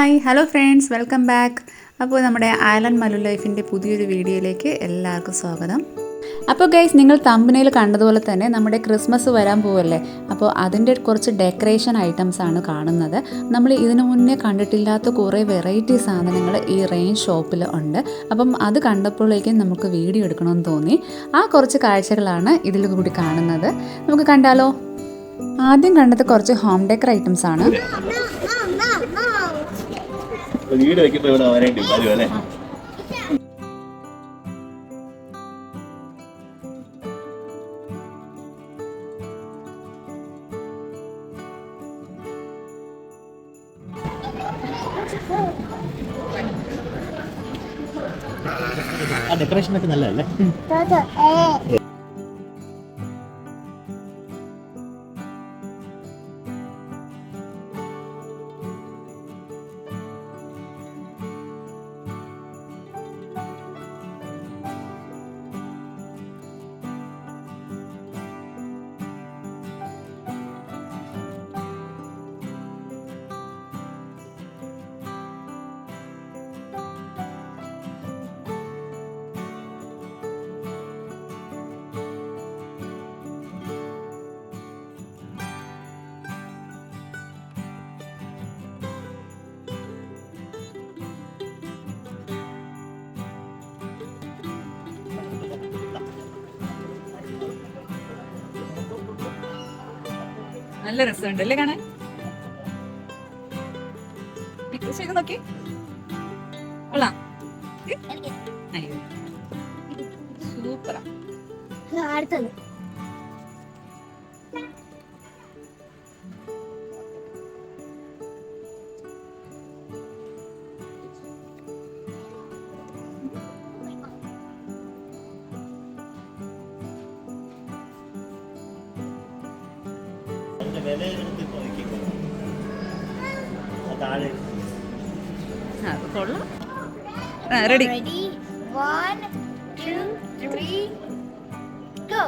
Hi hello friends, welcome back. അപ്പോൾ നമ്മുടെ island Malu ലൈഫിൻ്റെ പുതിയൊരു വീഡിയോയിലേക്ക് എല്ലാവർക്കും സ്വാഗതം. അപ്പോൾ ഗൈസ്, നിങ്ങൾ തമ്പനയിൽ കണ്ടതുപോലെ തന്നെ നമ്മുടെ ക്രിസ്മസ് വരാൻ പോവല്ലേ. അപ്പോൾ അതിൻ്റെ കുറച്ച് ഡെക്കറേഷൻ ഐറ്റംസ് ആണ് കാണുന്നത്. നമ്മൾ ഇതിനു മുന്നേ കണ്ടിട്ടില്ലാത്ത കുറേ വെറൈറ്റി സാധനങ്ങൾ ഈ റെയിൻ ഷോപ്പിൽ ഉണ്ട്. അപ്പം അത് കണ്ടപ്പോഴേക്കും നമുക്ക് വീഡിയോ എടുക്കണമെന്ന് തോന്നി. ആ കുറച്ച് കാഴ്ചകളാണ് ഇതിൽ കൂടി കാണുന്നത്. നമുക്ക് കണ്ടാലോ? ആദ്യം കണ്ടത് കുറച്ച് ഹോം ഡെക്കർ ഐറ്റംസ് ആണ്. വീട് വെക്കുമ്പോ ഇവിടെ വരേണ്ടി വരും അല്ലേ? ആ ഡെക്കറേഷൻ ഒക്കെ നല്ലതല്ലേ? നല്ല രസമുണ്ട് അല്ലേ കാണാൻ? ചെയ്ത് നോക്കി കൊള്ളാം. സൂപ്പറാ. അടുത്തത് റെഡി? 1 2 3 go.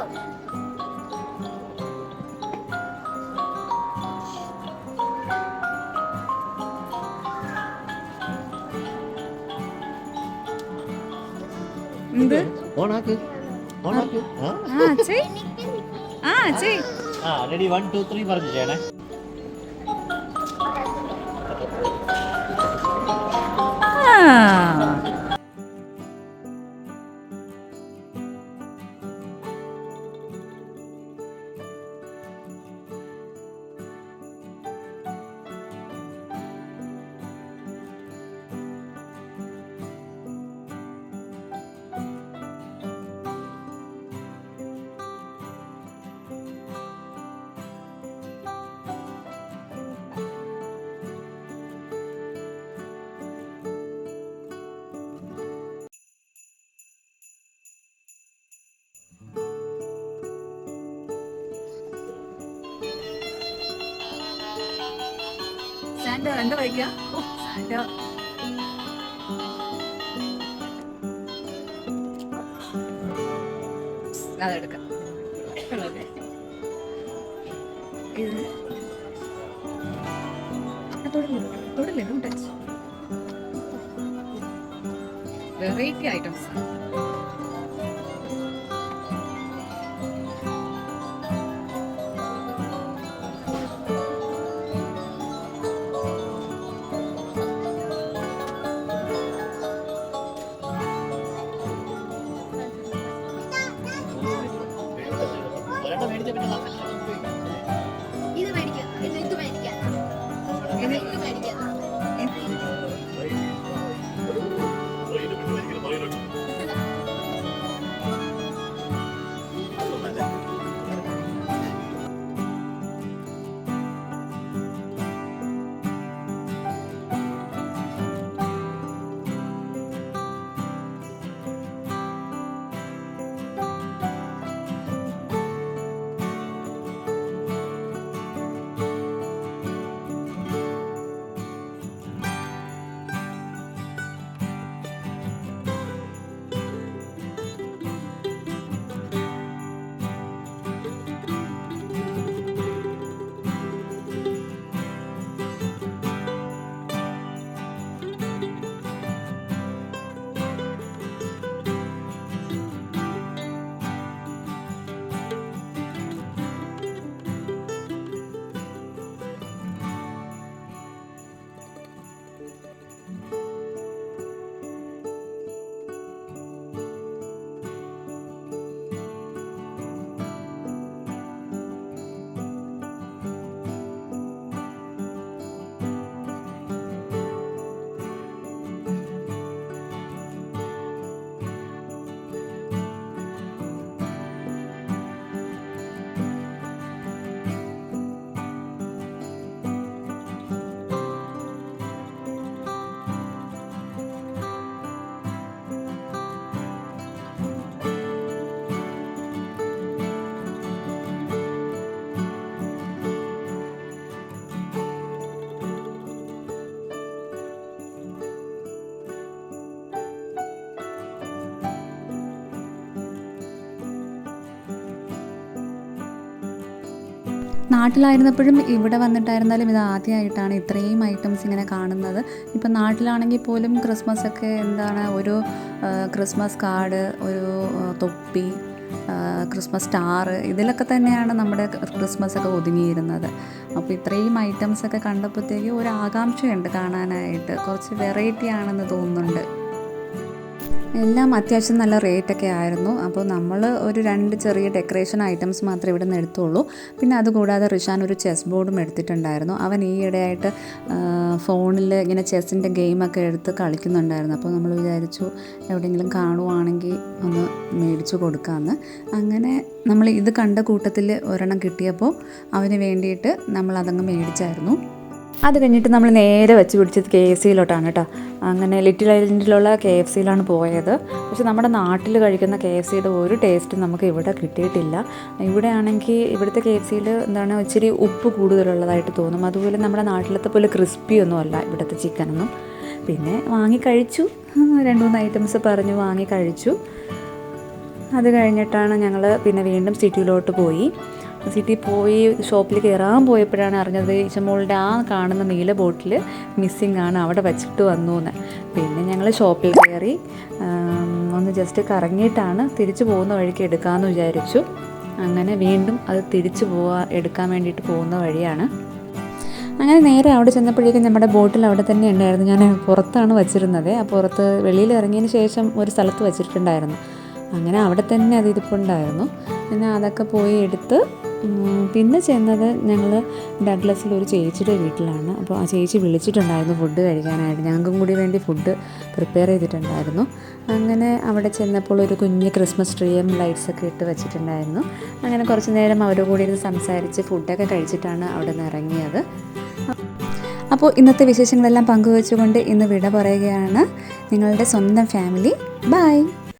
എന്ത് ഓണാക്ക് ഓണാക്ക്. ആ റെഡി 1 2 3 പറഞ്ഞു ചെയ്യണേ. എന്താ കഴിക്കുക? അതെടുക്കാം. Variety items. ഇത് മേടിക്കാം, ഇത് മേടിക്കാം, ഇത് മേടിക്കാം. നാട്ടിലായിരുന്നപ്പോഴും ഇവിടെ വന്നിട്ടായിരുന്നാലും ഇത് ആദ്യമായിട്ടാണ് ഇത്രയും ഐറ്റംസ് ഇങ്ങനെ കാണുന്നത്. ഇപ്പം നാട്ടിലാണെങ്കിൽ പോലും ക്രിസ്മസൊക്കെ എന്താണ് ഒരു ക്രിസ്മസ് കാർഡ്, ഒരു തൊപ്പി, ക്രിസ്മസ് സ്റ്റാർ, ഇതിലൊക്കെ തന്നെയാണ് നമ്മുടെ ക്രിസ്മസൊക്കെ ഒതുങ്ങിയിരുന്നത്. അപ്പോൾ ഇത്രയും ഐറ്റംസൊക്കെ കണ്ടപ്പോഴത്തേക്ക് ഒരു ആകാംക്ഷയുണ്ട് കാണാനായിട്ട്. കുറച്ച് വെറൈറ്റി ആണെന്ന് തോന്നുന്നുണ്ട്. എല്ലാം അത്യാവശ്യം നല്ല റേറ്റൊക്കെ ആയിരുന്നു. അപ്പോൾ നമ്മൾ ഒരു 2 ചെറിയ ഡെക്കറേഷൻ ഐറ്റംസ് മാത്രമേ ഇവിടെ നിന്ന് എടുത്തുള്ളൂ. പിന്നെ അതുകൂടാതെ റിഷാൻ ഒരു ചെസ് ബോർഡും എടുത്തിട്ടുണ്ടായിരുന്നു. അവൻ ഈ ഇടയായിട്ട് ഫോണിൽ ഇങ്ങനെ ചെസ്സിൻ്റെ ഗെയിമൊക്കെ എടുത്ത് കളിക്കുന്നുണ്ടായിരുന്നു. അപ്പോൾ നമ്മൾ വിചാരിച്ചു എവിടെയെങ്കിലും കാണുവാണെങ്കിൽ ഒന്ന് മേടിച്ചു കൊടുക്കാമെന്ന്. അങ്ങനെ നമ്മൾ ഇത് കണ്ട കൂട്ടത്തിൽ ഒരെണ്ണം കിട്ടിയപ്പോൾ അവന് വേണ്ടിയിട്ട് നമ്മളതങ്ങ് മേടിച്ചായിരുന്നു. അത് കഴിഞ്ഞിട്ട് നമ്മൾ നേരെ വെച്ച് പിടിച്ചത് KFC-യിലോട്ടാണ് കേട്ടോ. അങ്ങനെ ലിറ്റിൽ ഐലൻഡിലുള്ള KFC-യിലാണ് പോയത്. പക്ഷെ നമ്മുടെ നാട്ടിൽ കഴിക്കുന്ന KFC-യുടെ ഒരു ടേസ്റ്റും നമുക്ക് ഇവിടെ കിട്ടിയിട്ടില്ല. ഇവിടെ ആണെങ്കിൽ ഇവിടുത്തെ KFC-യിൽ എന്താണ് ഇച്ചിരി ഉപ്പ് കൂടുതലുള്ളതായിട്ട് തോന്നും. അതുപോലെ നമ്മുടെ നാട്ടിലത്തെ പോലെ ക്രിസ്പിയൊന്നും അല്ല ഇവിടുത്തെ ചിക്കനൊന്നും. പിന്നെ വാങ്ങിക്കഴിച്ചു, 2-3 ഐറ്റംസ് പറഞ്ഞു വാങ്ങിക്കഴിച്ചു. അത് കഴിഞ്ഞിട്ടാണ് ഞങ്ങൾ പിന്നെ വീണ്ടും സിറ്റിയിലോട്ട് പോയി. സിറ്റി പോയി ഷോപ്പിൽ കയറാൻ പോയപ്പോഴാണ് അറിഞ്ഞത് ഇച്ചമോളുടെ ആ കാണുന്ന നീല ബോട്ടിൽ മിസ്സിങ് ആണ്, അവിടെ വെച്ചിട്ട് വന്നു എന്ന്. പിന്നെ ഞങ്ങൾ ഷോപ്പിൽ കയറി ഒന്ന് ജസ്റ്റ് കറങ്ങിയിട്ടാണ് തിരിച്ചു പോകുന്ന വഴിക്ക് എടുക്കാമെന്ന് വിചാരിച്ചു. അങ്ങനെ വീണ്ടും അത് തിരിച്ചു എടുക്കാൻ വേണ്ടിയിട്ട് പോകുന്ന വഴിയാണ്. അങ്ങനെ നേരെ അവിടെ ചെന്നപ്പോഴേക്കും നമ്മുടെ ബോട്ടിൽ അവിടെ തന്നെ ഉണ്ടായിരുന്നു. ഞാൻ പുറത്താണ് വച്ചിരുന്നത്. ആ പുറത്ത് വെളിയിൽ ഇറങ്ങിയതിന് ശേഷം ഒരു സ്ഥലത്ത് വെച്ചിട്ടുണ്ടായിരുന്നു. അങ്ങനെ അവിടെ തന്നെ അത് ഇരിപ്പുണ്ടായിരുന്നു. പിന്നെ അതൊക്കെ പോയി എടുത്ത് പിന്നെ ചെന്നത് ഞങ്ങൾ ഡഗ്ലസിൽ ഒരു ചേച്ചിയുടെ വീട്ടിലാണ്. അപ്പോൾ ആ ചേച്ചി വിളിച്ചിട്ടുണ്ടായിരുന്നു ഫുഡ് കഴിക്കാനായിട്ട്. ഞങ്ങൾക്കും കൂടി വേണ്ടി ഫുഡ് പ്രിപ്പയർ ചെയ്തിട്ടുണ്ടായിരുന്നു. അങ്ങനെ അവിടെ ചെന്നപ്പോൾ ഒരു കുഞ്ഞ് ക്രിസ്മസ് ട്രീയും ലൈറ്റ്സൊക്കെ ഇട്ട് വെച്ചിട്ടുണ്ടായിരുന്നു. അങ്ങനെ കുറച്ച് നേരം അവരുടെ കൂടി ഇരുന്ന് സംസാരിച്ച് ഫുഡൊക്കെ കഴിച്ചിട്ടാണ് അവിടെ നിന്ന് ഇറങ്ങിയത്. അപ്പോൾ ഇന്നത്തെ വിശേഷങ്ങളെല്ലാം പങ്കുവെച്ചുകൊണ്ട് ഇന്ന് വിട പറയുകയാണ്. നിങ്ങളുടെ സ്വന്തം ഫാമിലി. ബൈ.